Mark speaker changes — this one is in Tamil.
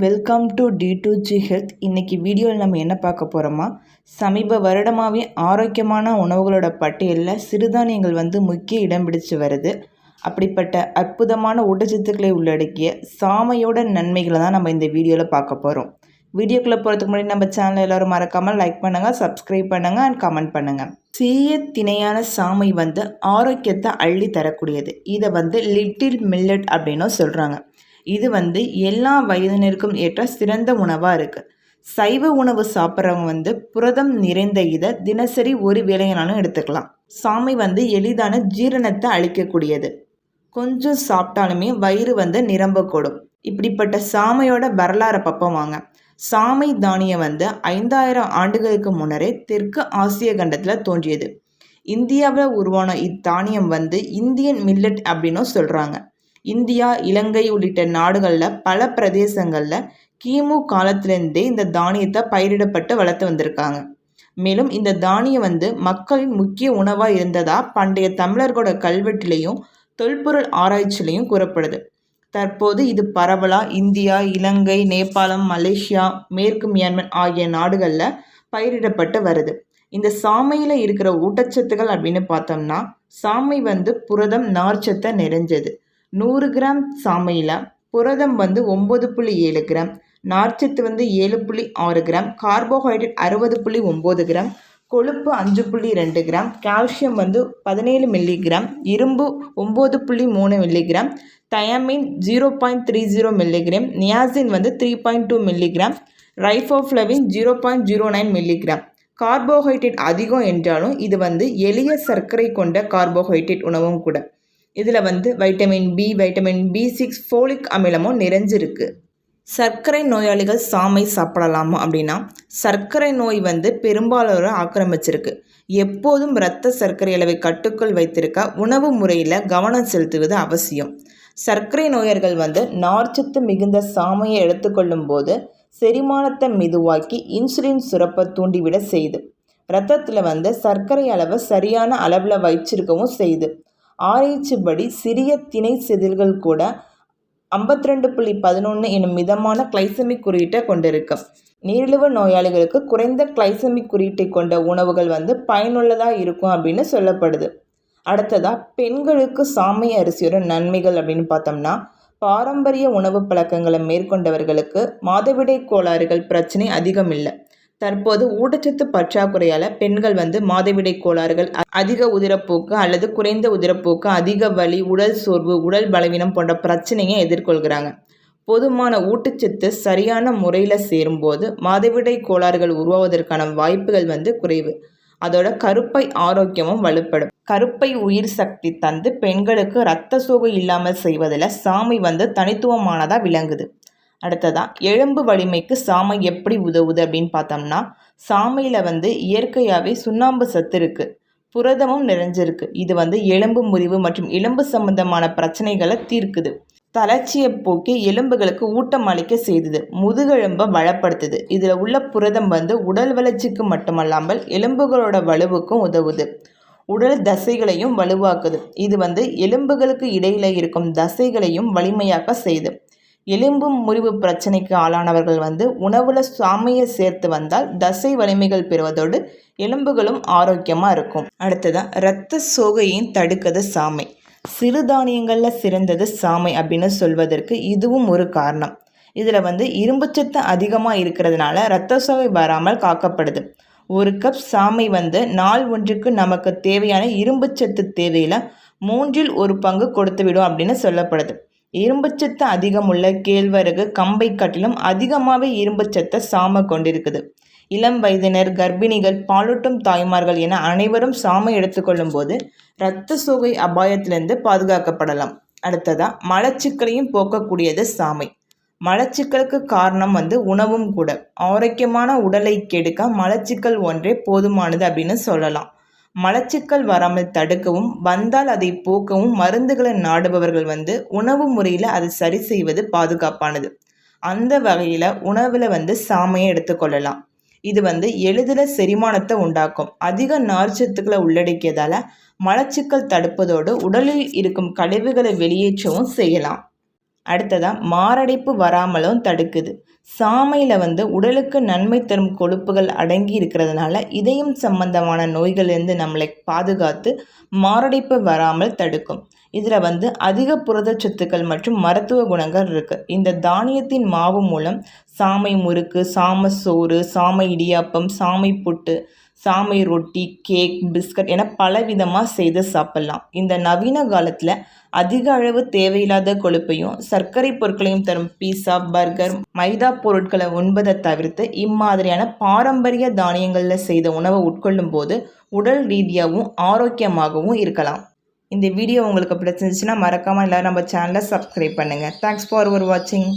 Speaker 1: Welcome to D2G health. இன்றைக்கி வீடியோவில் நம்ம என்ன பார்க்க போகிறோமா, சமீப வருடமாகவே ஆரோக்கியமான உணவுகளோட பட்டியலில் சிறுதானியங்கள் முக்கிய இடம் பிடிச்சு வருது. அப்படிப்பட்ட அற்புதமான ஊட்டச்சத்துக்களை உள்ளடக்கிய சாமையோட நன்மைகளை தான் நம்ம இந்த வீடியோவில் பார்க்க போகிறோம். வீடியோக்குள்ளே போகிறதுக்கு முன்னாடி நம்ம சேனல் எல்லோரும் மறக்காமல் லைக் பண்ணுங்கள், சப்ஸ்கிரைப் பண்ணுங்கள் அண்ட் கமெண்ட் பண்ணுங்கள். சிறிய திணையான சாமை ஆரோக்கியத்தை அள்ளி தரக்கூடியது. இதை லிட்டில் மில்லட் அப்படின்னும் சொல்கிறாங்க. இது எல்லா வயதினருக்கும் ஏற்ற சிறந்த உணவாக இருக்குது. சைவ உணவு சாப்பிட்றவங்க புரதம் நிறைந்த இதை தினசரி ஒரு வேளையானாலும் எடுத்துக்கலாம். சாமை எளிதான ஜீரணத்தை அளிக்கக்கூடியது. கொஞ்சம் சாப்பிட்டாலுமே வயிறு நிரம்பக்கூடும். இப்படிப்பட்ட சாமையோட வரலாறை பார்ப்போம் வாங்க. சாமை தானியம் 5000 ஆண்டுகளுக்கு முன்னரே தெற்கு ஆசிய கண்டத்தில் தோன்றியது. இந்தியாவில் உருவான இத்தானியம் இந்தியன் மில்லட் அப்படின்னும் சொல்கிறாங்க. இந்தியா, இலங்கை உள்ளிட்ட நாடுகளில் பல பிரதேசங்களில் கிமு காலத்திலேருந்தே இந்த தானியத்தை பயிரிடப்பட்டு வளர்த்து வந்திருக்காங்க. மேலும் இந்த தானியம் மக்களின் முக்கிய உணவாக இருந்ததா பண்டைய தமிழர்களோட கல்வெட்டிலையும் தொல்பொருள் ஆராய்ச்சியிலையும் கூறப்படுது. தற்போது இது பரவலாக இந்தியா, இலங்கை, நேபாளம், மலேசியா, மேற்கு மியான்மர் ஆகிய நாடுகளில் பயிரிடப்பட்டு வருது. இந்த சாமையில் இருக்கிற ஊட்டச்சத்துக்கள் அப்படின்னு பார்த்தோம்னா, சாமை புரதம், நார்ச்சத்தை நிறைஞ்சது. 100 கிராம் சாமையில் புரதம் 9.7 கிராம், நார்ச்சத்து 7.6 கிராம், கார்போஹைட்ரேட் 60.9 கிராம், கொழுப்பு 5.2 கிராம், கால்சியம் 17 மில்லிகிராம், இரும்பு 9.3 milligram, thiamine 0.30 milligram, niacin 3.2 milligram, riboflavin 0.09 milligram. Carbohydrate அதிகம் என்றாலும் இது எளிய சர்க்கரை கொண்ட கார்போஹைட்ரேட் உணவும் கூட. இதில் vitamin B, vitamin B6, folic அமிலமும் நிறைஞ்சிருக்கு. சர்க்கரை நோயாளிகள் சாமை சாப்பிடலாமா அப்படின்னா, சர்க்கரை நோய் பெரும்பாலோரை ஆக்கிரமிச்சிருக்கு. எப்போதும் இரத்த சர்க்கரை அளவை கட்டுக்குள் வைத்திருக்க உணவு முறையில் கவனம் செலுத்துவது அவசியம். சர்க்கரை நோயர்கள் நார்ச்சத்து மிகுந்த சாமையை எடுத்துக்கொள்ளும் போது செரிமானத்தை மெதுவாக்கி இன்சுலின் சுரப்பை தூண்டிவிட செய்து, இரத்தத்தில் சர்க்கரை அளவை சரியான அளவில் வைச்சிருக்கவும் செய்து. ஆராய்ச்சிப்படி சிறிய திணை செதில்கள் கூட 52.11 எனும் மிதமான கிளைசமிக் குறியீட்டை கொண்டிருக்கும். நீரிழிவு நோயாளிகளுக்கு குறைந்த கிளைசமிக் குறியீட்டை கொண்ட உணவுகள் பயனுள்ளதாக இருக்கும் அப்படின்னு சொல்லப்படுது. அடுத்ததாக பெண்களுக்கு சாமை அரிசியோட நன்மைகள் அப்படின்னு பார்த்தோம்னா, பாரம்பரிய உணவு பழக்கங்களை மேற்கொண்டவர்களுக்கு மாதவிடாய் கோளாறுகள் பிரச்சனை அதிகம் இல்லை. தற்போது ஊட்டச்சத்து பற்றாக்குறையால் பெண்கள் மாதவிடாய் கோளாறுகள், அதிக உதிரப்போக்கு அல்லது குறைந்த உதிரப்போக்கு, அதிக வலி, உடல் சோர்வு, உடல் பலவீனம் போன்ற பிரச்சனையை எதிர்கொள்கிறாங்க. போதுமான ஊட்டச்சத்து சரியான முறையில் சேரும்போது மாதவிடாய் கோளாறுகள் உருவாவதற்கான வாய்ப்புகள் குறைவு. அதோட கருப்பை ஆரோக்கியமும் வலுப்படும். கருப்பை உயிர் சக்தி தந்து பெண்களுக்கு இரத்த சோகை இல்லாமல் செய்வதில் சாமை தனித்துவமானதாக விளங்குது. அடுத்ததாக எலும்பு வலிமைக்கு சாமை எப்படி உதவுது அப்படின்னு பார்த்தோம்னா, சாமையில் இயற்கையாகவே சுண்ணாம்பு சத்து இருக்குது, புரதமும் நிறைஞ்சிருக்கு. இது எலும்பு முறிவு மற்றும் எலும்பு சம்பந்தமான பிரச்சனைகளை தீர்க்குது. தளர்ச்சியை போக்கி எலும்புகளுக்கு ஊட்டம் அளிக்க செய்தது. முதுகெலும்பை பலப்படுத்துது. இதில் உள்ள புரதம் உடல் வளர்ச்சிக்கு மட்டுமல்லாமல் எலும்புகளோட வலுவுக்கும் உதவுது. உடல் தசைகளையும் வலுவாக்குது. இது எலும்புகளுக்கு இடையில இருக்கும் தசைகளையும் வலிமையாக்க செய்யுது. எலும்பு முறிவு பிரச்சனைக்கு ஆளானவர்கள் உணவுல சாமையை சேர்த்து வந்தால் தசை வலிமைகள் பெறுவதோடு எலும்புகளும் ஆரோக்கியமாக இருக்கும். அடுத்ததாக இரத்த சோகையும் தடுக்கிறது சாமை. சிறுதானியங்களில் சிறந்தது சாமை அப்படின்னு சொல்வதற்கு இதுவும் ஒரு காரணம். இதில் இரும்புச்சத்து அதிகமாக இருக்கிறதுனால இரத்த சோகை வராமல் காக்கப்படுது. ஒரு கப் சாமை நாள் ஒன்றுக்கு நமக்கு தேவையான இரும்புச்சத்து தேவையில் 1/3 பங்கு கொடுத்துவிடும் அப்படின்னு சொல்லப்படுது. இரும்புச்சத்து அதிகமுள்ள கேழ்வரகு, கம்பை காட்டிலும் அதிகமாகவே இரும்புச்சத்தை சாமை கொண்டிருக்குது. இளம் வயதினர், கர்ப்பிணிகள், பாலூட்டும் தாய்மார்கள் என அனைவரும் சாமை எடுத்துக்கொள்ளும் போது இரத்த சோகை அபாயத்திலிருந்து பாதுகாக்கப்படலாம். அடுத்ததாக மலச்சிக்கலையும் போக்கக்கூடியது சாமை. மலச்சிக்கலுக்கு காரணம் உணவும் கூட. ஆரோக்கியமான உடலை கெடுக்க மலச்சிக்கல் ஒன்றே போதுமானது அப்படின்னு சொல்லலாம். மலச்சிக்கல் வராமல் தடுக்கவும் வந்தால் அதை போக்கவும் மருந்துகளை நாடுபவர்கள் உணவு முறையில் அதை சரி செய்வது பாதுகாப்பானது. அந்த வகையில் உணவில் சாமையை எடுத்துக்கொள்ளலாம். இது எளிதில் செரிமானத்தை உண்டாக்கும். அதிக நார்ச்சத்துக்களை உள்ளடக்கியதால் மலச்சிக்கல் தடுப்பதோடு உடலில் இருக்கும் கழிவுகளை வெளியேற்றவும் செய்யலாம். அடுத்ததாக மாரடைப்பு வராமலும் தடுக்குது. சாமையில் வந்து உடலுக்கு நன்மை தரும் கொழுப்புகள் அடங்கி இருக்கிறதுனால இதயம் சம்பந்தமான நோய்களிலிருந்து நம்மளை பாதுகாத்து மாரடைப்பு வராமல் தடுக்கும். இதில் வந்து அதிக புரதச்சத்துக்கள் மற்றும் மருத்துவ குணங்கள் இருக்குது. இந்த தானியத்தின் மாவு மூலம் சாமை முறுக்கு, சாமை சோறு, சாமை இடியாப்பம், சாமை புட்டு, சாமை ரொட்டி, கேக், பிஸ்கட் என பலவிதமாக செய்து சாப்பிட்லாம். இந்த நவீன காலத்தில் அதிக அளவு தேவையில்லாத கொழுப்பையும் சர்க்கரை பொருட்களையும் தரும் பீஸா, பர்கர், மைதா பொருட்களை உண்பதை தவிர்த்து இம்மாதிரியான பாரம்பரிய தானியங்களில் செய்த உணவை உட்கொள்ளும் போது உடல் ரீதியாகவும் ஆரோக்கியமாகவும் இருக்கலாம். இந்த வீடியோ உங்களுக்கு பிடிச்சிருந்துச்சுன்னா மறக்காமல் எல்லோரும் நம்ம சேனலை சப்ஸ்கிரைப் பண்ணுங்கள். தேங்க்ஸ் ஃபார் வாட்சிங்.